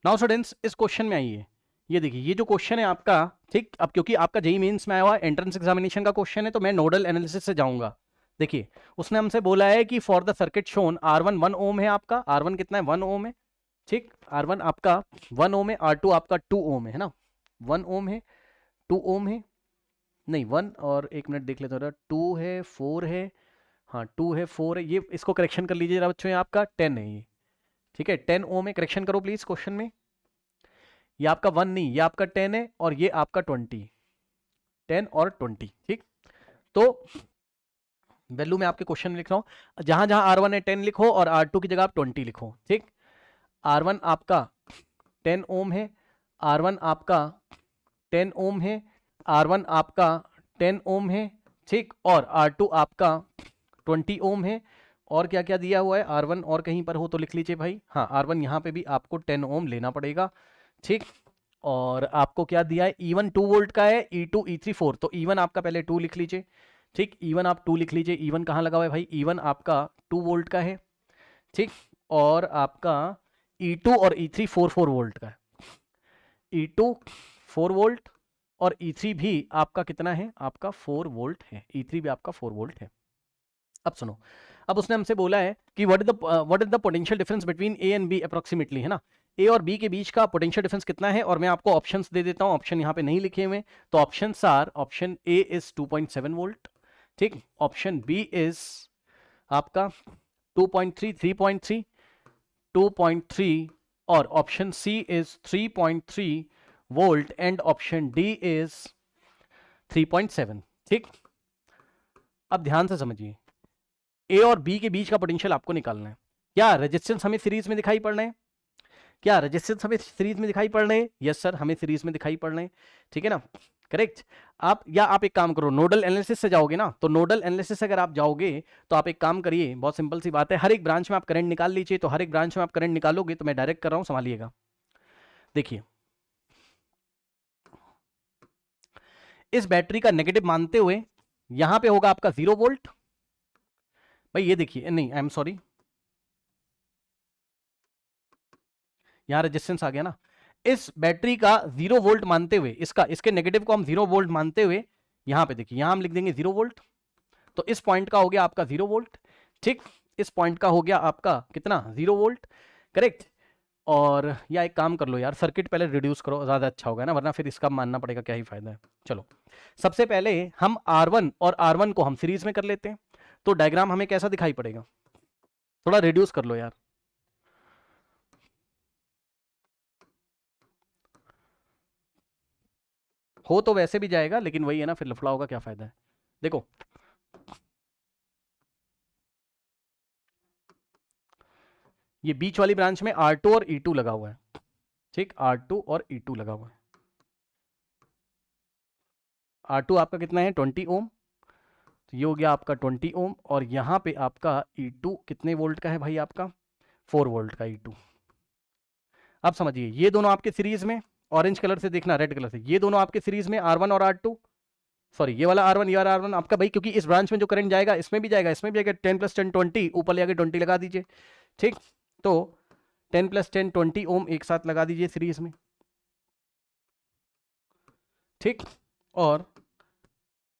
Now students इस question में आइए, ये देखिए ये जो क्वेश्चन है आपका, ठीक, अब क्योंकि आपका जेईई मेंस में आया हुआ एंट्रेंस एग्जामिनेशन का क्वेश्चन है तो मैं नोडल एनालिसिस से जाऊंगा। देखिए उसने हमसे बोला है कि for the circuit shown R1 1 ओम है, आपका R1 कितना है 1 ओम है, ठीक, R1 आपका 1 ओम है, R2 आपका 2 ओम है ना, 1 ओम है 2 ओम है, नहीं 1 और 1 मिनट देख लेते हैं, 2 है 4 है, हाँ 2 है 4 है, ये इसको करेक्शन कर लीजिए जरा बच्चों, ये आपका 10 है ये, ठीक है 10 ओम है, करेक्शन करो प्लीज क्वेश्चन में, ये आपका 1 नहीं, ये आपका 10 है और ये आपका 20, 10 और 20, ठीक। तो वैल्यू में आपके क्वेश्चन में लिख रहा हूं, जहां जहां R1 है 10 लिखो और R2 की जगह आप 20 लिखो, ठीक। R1 आपका 10 ओम है, R1 आपका 10 ओम है, R1 आपका 10 ओम है, ठीक, और R2 आपका 20 ओम है, और क्या क्या दिया हुआ है, R1 और कहीं पर हो तो लिख लीजिए भाई, हाँ R1 यहाँ पे भी आपको 10 ओम लेना पड़ेगा, ठीक। और आपको क्या दिया है, E1 2 वोल्ट का है, E2 E3 4, तो E1 आपका पहले 2 लिख लीजिए, ठीक, E1 आप 2 लिख लीजिए, E1 कहाँ लगा हुआ है भाई, E1 आपका 2 वोल्ट का है, ठीक, और आपका E2 और E3 4 वोल्ट का है, E2 4 वोल्ट और E3 भी आपका कितना है, आपका 4 वोल्ट है, E3 भी आपका 4 वोल्ट है। अब सुनो, अब उसने हमसे बोला है कि what is the potential difference between A and B approximately, है ना, ए और बी के बीच का पोटेंशियल डिफरेंस कितना है, और मैं आपको ऑप्शंस दे देता हूं, ऑप्शन यहां पे नहीं लिखे हुए, तो options are, option A is 2.7 volt, ठीक, ऑप्शन बी इज आपका 2.3 3.3 2.3, और option C is 3.3 volt, and option D is 3.7, ठीक। अब ध्यान से समझिए, ए और बी के बीच का पोटेंशियल आपको निकालना है, क्या रेजिस्टेंस हमें सीरीज में दिखाई पड़ रहे हैं, क्या रेजिस्टेंस हमें सीरीज में दिखाई पड़ रहे हैं, यस सर हमें सीरीज में दिखाई पड़ रहे हैं, ठीक है ना, करेक्ट। आप या आप एक काम करो, नोडल एनालिसिस से जाओगे ना, तो नोडल एनालिसिस से अगर आप जाओगे तो आप एक काम करिए, बहुत सिंपल सी बात है, हर एक ब्रांच में आप करंट निकाल लीजिए, तो हर एक ब्रांच में आप करंट निकालोगे, तो मैं डायरेक्ट कर रहा हूं संभालिएगा। देखिए इस बैटरी का नेगेटिव मानते हुए यहां पे होगा आपका 0 वोल्ट, भाई ये देखिए, नहीं आई एम सॉरी, यहां रेजिस्टेंस आ गया ना, इस बैटरी का 0 वोल्ट मानते हुए, इसका इसके नेगेटिव को हम 0 वोल्ट मानते हुए, यहां पे देखिए यहां हम लिख देंगे 0 वोल्ट, तो इस पॉइंट का हो गया आपका 0 वोल्ट, ठीक, इस पॉइंट का हो गया आपका कितना 0 वोल्ट, करेक्ट। और या एक काम कर लो यार, सर्किट पहले रिड्यूस करो, ज्यादा अच्छा होगा ना, वरना फिर इसका मानना पड़ेगा, क्या ही फायदा है। चलो सबसे पहले हम R1 और R1 को हम सीरीज में कर लेते हैं, तो डायग्राम हमें कैसा दिखाई पड़ेगा, थोड़ा रिड्यूस कर लो यार, हो तो वैसे भी जाएगा, लेकिन वही है ना, फिर लफड़ा होगा, क्या फायदा है। देखो ये बीच वाली ब्रांच में R2 और E2 लगा हुआ है, ठीक, R2 और E2 लगा हुआ है, R2 आपका कितना है 20 ओम, तो ये हो गया आपका 20 ओम, और यहां पे आपका E2 कितने वोल्ट का है भाई, आपका 4 वोल्ट का E2। अब समझिए ये दोनों आपके सीरीज में, ऑरेंज कलर से देखना, रेड कलर से, ये दोनों आपके सीरीज में R1 और R2, सॉरी ये वाला R1 ये वाला R1 आपका भाई, क्योंकि इस ब्रांच में जो करंट जाएगा इसमें भी जाएगा, इसमें भी जाएगा, 10 + 10 20, ऊपर ले आके 20 लगा दीजिए, ठीक, तो 10 + 10 20 ओम एक साथ लगा दीजिए सीरीज में, ठीक। और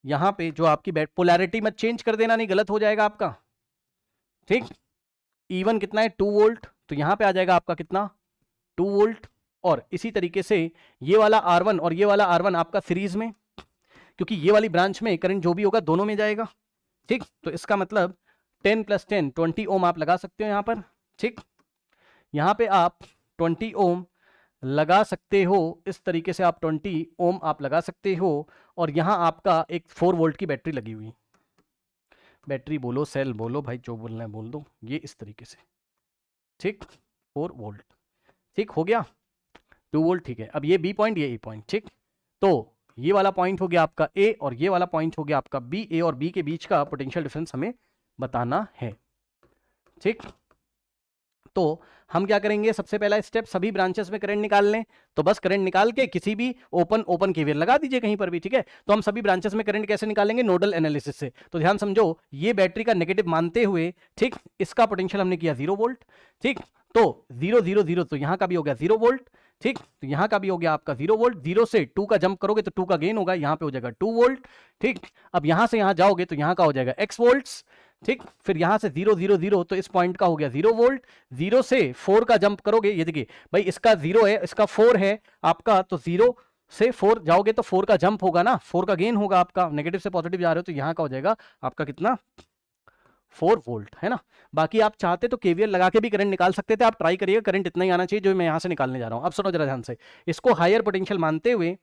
यहां पे जो आपकी बैट पोलैरिटी मत चेंज कर देना, नहीं गलत हो जाएगा आपका, ठीक। E1 कितना है 2 वोल्ट, तो यहां पे आ जाएगा आपका कितना 2 वोल्ट, और इसी तरीके से ये वाला R1 और ये वाला R1 आपका सीरीज में, क्योंकि ये वाली ब्रांच में करंट जो भी होगा दोनों में जाएगा, ठीक, तो इसका मतलब 10 + 10 20 ओम आप लगा सकते हो यहां पर, ठीक, यहां पे आप 20 ओम लगा सकते हो, इस तरीके से आप 20 ओम आप लगा सकते हो, और यहां आपका एक 4 वोल्ट की बैटरी लगी हुई, बैटरी बोलो सेल बोलो भाई, जो बोलना है बोल दो, ये इस तरीके से, ठीक, 4 वोल्ट, ठीक हो गया 2 वोल्ट, ठीक है। अब ये बी पॉइंट, ये ए पॉइंट, ठीक, तो ये वाला पॉइंट हो गया आपका ए, और ये वाला पॉइंट हो गया आपका बी, ए और बी के बीच का पोटेंशियल डिफरेंस हमें बताना है, ठीक। तो हम क्या करेंगे, सबसे पहला स्टेप सभी ब्रांचेस में करंट निकाल लें। तो बस करंट निकाल के किसी भी ओपन केवीएल लगा दीजिए कहीं पर भी, ठीक है। तो हम सभी ब्रांचेस में करंट कैसे निकालेंगे, नोडल एनालिसिस से। तो ध्यान समझो, ये बैटरी का नेगेटिव मानते हुए, ठीक, इसका पोटेंशियल हमने किया 0 वोल्ट, ठीक। तो 0 0 0, तो यहां का भी हो गया 0 वोल्ट, ठीक। तो यहां का भी हो गया आपका 0 वोल्ट। 0 से 2 का जंप करोगे तो 2 का गेन होगा, यहां पे हो जाएगा 2 वोल्ट, ठीक। अब यहां से यहां जाओगे तो यहां का हो जाएगा x वोल्ट्स, ठीक। फिर यहां से 0 0 0, तो इस पॉइंट का हो गया 0 वोल्ट। 0 से 4 का जंप करोगे, ये देखिए भाई, इसका 0 है, इसका 4 है आपका, तो 0 से 4 जाओगे तो 4 का जंप होगा ना, 4 का गेन होगा आपका। नेगेटिव से पॉजिटिव जा रहे हो तो यहां का हो जाएगा आपका कितना, 4 वोल्ट, है ना। बाकी आप चाहते तो केवीएल लगा के भी करंट निकाल सकते थे, आप ट्राई करिएगा, करंट इतना ही आना चाहिए जो मैं यहां से निकालने जा रहा हूं। अब सुनो जरा ध्यान से, इसको हायर पोटेंशियल मानते हुए,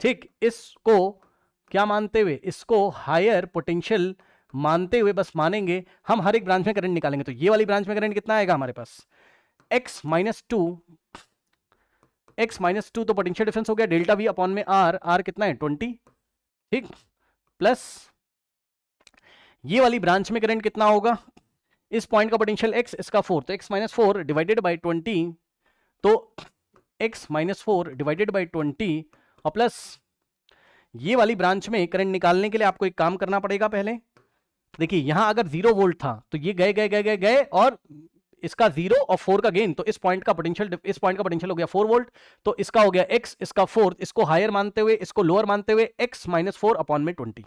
ठीक, इसको क्या मानते हुए, इसको हायर पोटेंशियल मानते हुए बस मानेंगे, हम हर एक ब्रांच में करंट निकालेंगे। तो ये वाली ब्रांच में करंट कितना आएगा हमारे पास, x माइनस टू, तो पोटेंशियल डिफरेंस हो गया डेल्टा वी अपॉन में आर कितना है 20, ठीक, प्लस ये वाली ब्रांच में करंट कितना होगा, इस पॉइंट का पोटेंशियल x, इसका 4, तो x माइनस 4 डिवाइडेड बाई 20, तो x माइनस 4 डिवाइडेड बाई 20, और प्लस ये वाली ब्रांच में करंट निकालने के लिए आपको एक काम करना पड़ेगा। पहले देखिए, यहां अगर 0 वोल्ट था तो ये गए गए गए गए गए, और इसका 0 और 4 का गेन, तो इस पॉइंट का पोटेंशियल हो गया 4 वोल्ट, तो इसका हो गया x, इसका 4, इसको हायर मानते हुए, इसको लोअर मानते हुए x माइनस 4 अपॉन में 20,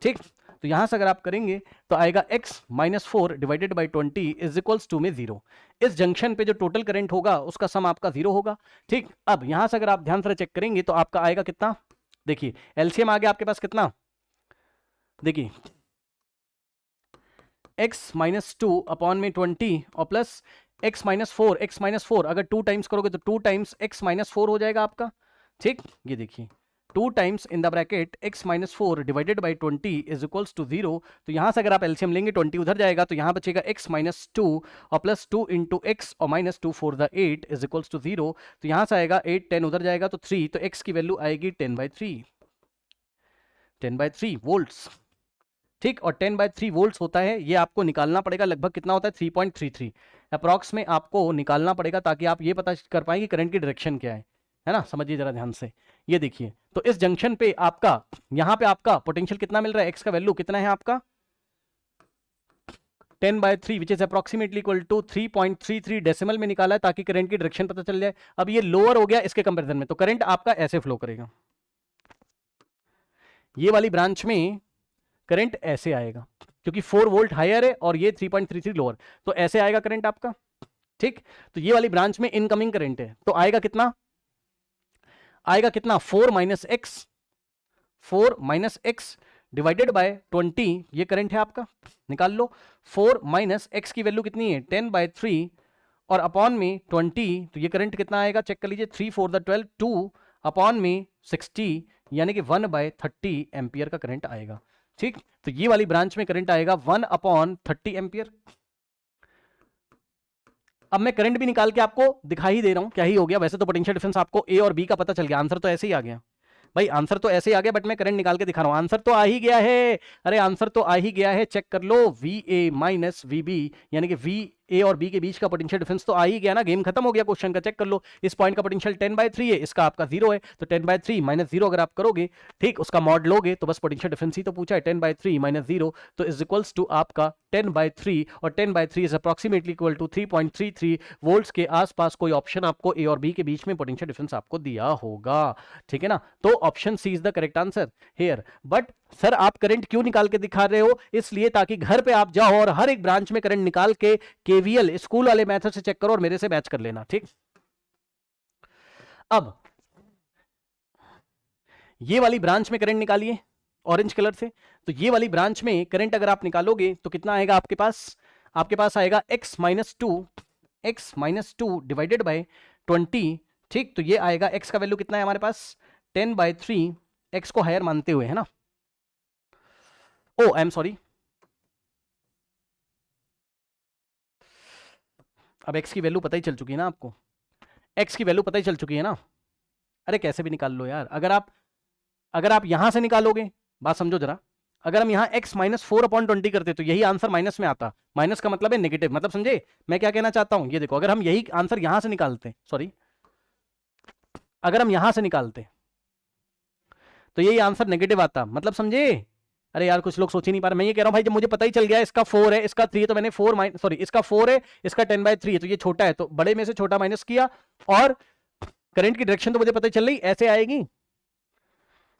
ठीक। तो यहां से अगर आप करेंगे तो आएगा x minus 4 divided by 20 is equals to में 0। इस जंक्शन पे जो टोटल करंट होगा उसका सम आपका 0 होगा, ठीक। अब यहां से अगर आप ध्यान से चेक करेंगे तो आपका आएगा कितना, देखिए एलसीएम आ गया आपके पास कितना, देखिए x माइनस 2 अपॉन में 20 और प्लस x माइनस 4 अगर 2 टाइम्स करोगे तो 2 टाइम्स x माइनस 4 हो जाएगा आपका, ठीक। ये देखिए 2 times in the bracket x minus 4 divided by 20 is equals to 0। तो यहां से अगर आप एलसीएम लेंगे 20 उधर जाएगा, तो यहां बचेगा x माइनस 2 और प्लस 2 इंटू एक्स और minus 2 4 the 8 is equals to 0। तो यहां से आएगा 8 10 उधर जाएगा तो 3, तो x की वैल्यू आएगी 10/3 वोल्ट्स, ठीक। और 10/3 वोल्ट्स होता है, ये आपको निकालना पड़ेगा, लगभग कितना होता है 3.33 अप्रॉक्स में आपको निकालना पड़ेगा, ताकि आप ये पता कर पाए कि करंट की डायरेक्शन क्या है ना। समझिए जरा ध्यान से, ये देखिए, तो इस जंक्शन पे आपका, यहां पे आपका पोटेंशियल कितना मिल रहा है, एक्स का वैल्यू कितना है आपका 10/3 which is approximately equal to 3.33 decimal में निकाला है, ताकि करंट की डायरेक्शन पता चल जाए। अब ये लोअर हो गया इसके कंपेरिजन में, तो करंट आपका ऐसे फ्लो करेगा, ये वाली ब्रांच में करंट ऐसे आएगा, क्योंकि 4 वोल्ट हायर है और ये 3.33 लोअर, तो ऐसे आएगा करंट आपका, ठीक। तो ये वाली ब्रांच में इनकमिंग करंट है, तो आएगा कितना, 4 माइनस एक्स डिवाइडेड बाय 20, ये करंट है आपका, निकाल लो। 4 माइनस एक्स की वैल्यू कितनी है 10/3 और अपॉन में 20, तो ये करंट कितना आएगा चेक कर लीजिए, 3 4 द 12, 2 अपॉन में 60, यानी कि 1/30 एम्पियर का करंट आएगा, ठीक। तो ये वाली ब्रांच में करंट आएगा 1/30 एम्पियर। अब मैं करंट भी निकाल के आपको दिखा ही दे रहा हूं, क्या ही हो गया, वैसे तो पोटेंशियल डिफरेंस आपको ए और बी का पता चल गया, आंसर तो ऐसे ही आ गया भाई, आंसर तो ऐसे ही आ गया, बट मैं करंट निकाल के दिखा रहा हूं, आंसर तो आ ही गया है, अरे आंसर तो आ ही गया है, चेक कर लो, V A minus V B, यानी कि वी ए और बी के बीच का पोटेंशियल डिफरेंस तो आ ही गया ना, गेम खत्म हो गया क्वेश्चन का। चेक कर लो, इस पॉइंट का पोटेंशियल 10/3 है, इसका आपका 0 है, तो 10/3 माइनस 0 अगर आप करोगे, ठीक, उसका मॉड लोगे तो बस पोटेंशियल डिफरेंस ही तो पूछा है, 10/3 माइनस 0, तो इज इक्वल्स टू आपका 10/3, और 10/3 is approximately equal to 3.33 volts के आसपास कोई ऑप्शन आपको ए और बी के बीच में पोटेंशियल डिफरेंस आपको दिया होगा, ठीक है ना। तो option C is the correct answer here. But sir आप करंट क्यों निकाल के दिखा रहे हो, इसलिए ताकि घर पे आप जाओ और हर एक ब्रांच में करंट निकाल के केवीएल स्कूल वाले मेथड से चेक करो और मेरे से मैच कर लेना, ठीक। अब ये वाली ब्रांच में करंट निकालिए ऑरेंज कलर से, तो ये वाली ब्रांच में करंट अगर आप निकालोगे तो कितना आएगा आपके पास आएगा x minus two divided by 20, ठीक। तो ये आएगा x का वैल्यू कितना है हमारे पास 10/3, x को हायर मानते हुए, है ना। ओ आई एम सॉरी, अब x की वैल्यू पता ही चल चुकी है ना आपको, x की वैल्यू पता ही चल चुकी है ना। अरे कैसे भी निकाल लो यार, अगर आप यहां से निकालोगे, बात समझो जरा, अगर हम यहाँ x -4/20 करते तो यही आंसर माइनस में आता। माइनस का मतलब है नेगेटिव, मतलब समझे मैं क्या कहना चाहता हूं। ये देखो, अगर हम यही आंसर यहां से निकालते, सॉरी, अगर हम यहां से निकालते तो यही आंसर नेगेटिव आता, मतलब समझे। अरे यार कुछ लोग सोच ही नहीं पा रहे। मैं ये कह रहा हूं भाई, जब मुझे पता ही चल गया इसका 4 है इसका 3 है, तो मैंने 4 माइनस, सॉरी इसका 4 है इसका 10/3 है, तो ये छोटा है तो बड़े में से छोटा माइनस किया, और करंट की डायरेक्शन तो मुझे पता ही चल रही ऐसे आएगी।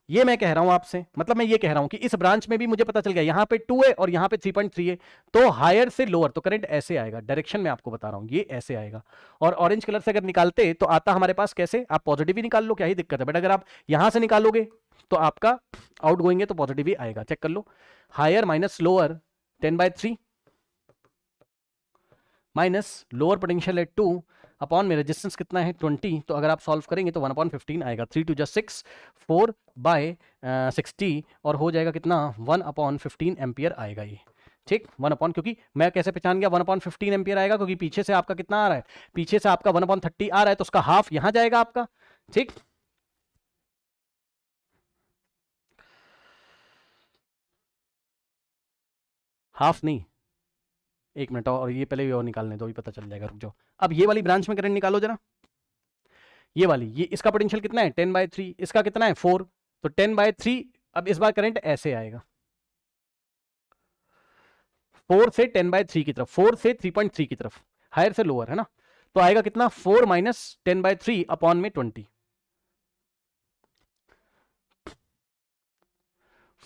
ये मैं कह रहा हूं आपसे, मतलब मैं ये कह रहा हूं कि इस ब्रांच में भी मुझे पता चल गया यहां पे 2 है और यहां पे 3.3 है, तो हायर से लोअर तो करंट ऐसे आएगा। डायरेक्शन में आपको बता रहा हूं ये ऐसे आएगा। और ऑरेंज कलर से अगर निकालते तो आता हमारे पास कैसे, आप पॉजिटिव ही निकाल लो, क्या ही दिक्कत है। बट अगर आप यहां से निकालोगे तो आपका आउट गोइंग है तो पॉजिटिव ही आएगा। चेक कर लो, higher minus lower 10/3 minus lower potential है 2 अपॉन में रेजिस्टेंस कितना है 20, तो अगर आप सॉल्व करेंगे तो 1/15 आएगा। 3 2 6, 4/60 और हो जाएगा कितना 1/15 एम्पियर आएगा ये। ठीक, 1 क्योंकि मैं कैसे पहचान गया 1/15 एम्पियर आएगा, क्योंकि पीछे से आपका कितना आ रहा है, पीछे से आपका 1/30 आ रहा है, तो उसका हाफ यहां जाएगा आपका। ठीक, हाफ नहीं, एक मिनट और ये पहले और निकालने दो, ही पता चल जाएगा, रुक जाओ। अब ये वाली ब्रांच में करंट निकालो जरा, ये वाली, ये इसका पोटेंशियल कितना है 10/3, इसका कितना है 4, तो 10/3। अब इस बार करंट ऐसे आएगा 4 से 10/3 की तरफ, 4 से 3.3 की तरफ, हायर से लोअर है ना, तो आएगा कितना 4 माइनस 10/3 अपॉन में 20,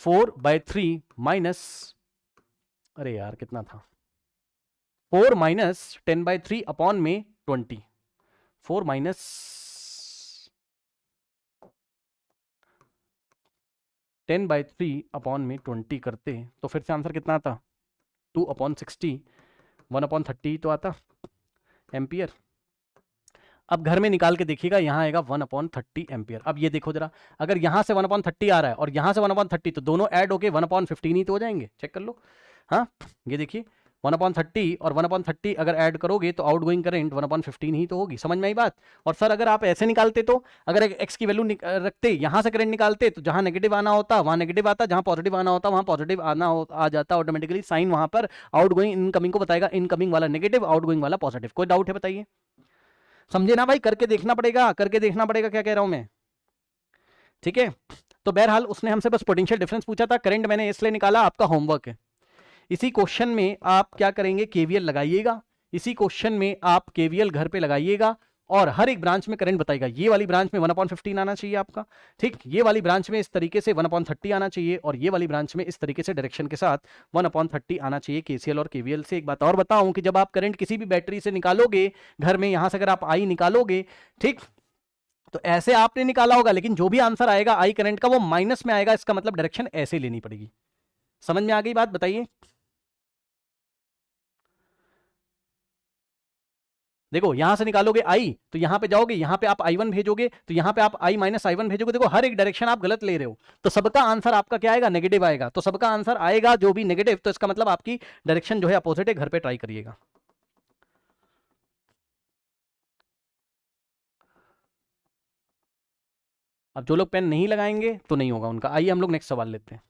4/3 माइनस, अरे यार कितना था, 4 माइनस 10/3 अपॉन में 20, 4 माइनस 10/3 अपॉन में 20 करते तो फिर से आंसर कितना आता 2/60, 1/30 तो आता एम्पियर। अब घर में निकाल के देखिएगा, यहां आएगा 1/30 एम्पियर। अब ये देखो जरा, अगर यहां से 1/30 आ रहा है और यहां से 1/30, तो दोनों ऐड होके 1/15 ही तो हो जाएंगे। चेक कर लो, हाँ ये देखिए 1/30 और 1/30 अगर ऐड करोगे तो आउट गोइंग करंट 1/15 ही तो होगी। समझ में आई बात। और सर अगर आप ऐसे निकालते तो, अगर एक्स की वैल्यू रखते, यहां से करंट निकालते, तो जहां नेगेटिव आना होता वहां नेगेटिव आता, जहां पॉजिटिव आना होता वहां पॉजिटिव आ जाता ऑटोमेटिकली। साइन वहां पर आउट गोइंग इनकमिंग को बताएगा, इनकमिंग वाला नेगेटिव, आउट गोइंग वाला पॉजिटिव। कोई डाउट है बताइए, समझे ना भाई, करके देखना पड़ेगा, करके देखना पड़ेगा क्या कह रहा हूं मैं। ठीक है, तो बहरहाल उसने हमसे बस पोटेंशियल डिफरेंस पूछा था, करंट मैंने इसलिए निकाला, आपका होमवर्क है। इसी क्वेश्चन में आप क्या करेंगे, केवीएल लगाइएगा। इसी क्वेश्चन में आप केवीएल घर पे लगाइएगा और हर एक ब्रांच में करंट बताएगा। ये वाली ब्रांच में 1/15 आना चाहिए आपका, ठीक, ये वाली ब्रांच में इस तरीके से 1/30 आना चाहिए, और ये वाली ब्रांच में इस तरीके से डायरेक्शन के साथ 1/30 आना चाहिए केसीएल और केवीएल से। एक बात और बताऊं कि जब आप करंट किसी भी बैटरी से निकालोगे घर में, यहां से अगर आप आई निकालोगे, ठीक, तो ऐसे आपने निकाला होगा, लेकिन जो भी आंसर आएगा आई करंट का वो माइनस में आएगा। इसका मतलब डायरेक्शन ऐसे लेनी पड़ेगी। समझ में आ गई बात, बताइए। देखो यहां से निकालोगे आई, तो यहां पे जाओगे, यहां पे आप I1 भेजोगे, तो यहां पे आप I माइनस I1 भेजोगे। देखो हर एक डायरेक्शन आप गलत ले रहे हो, तो सबका आंसर आपका क्या आएगा, नेगेटिव आएगा। तो सबका आंसर आएगा जो भी नेगेटिव, तो इसका मतलब आपकी डायरेक्शन जो है अपोजिट है। घर पे ट्राई करिएगा। अब जो लोग पेन नहीं लगाएंगे तो नहीं होगा उनका। आइए हम लोग नेक्स्ट सवाल लेते हैं।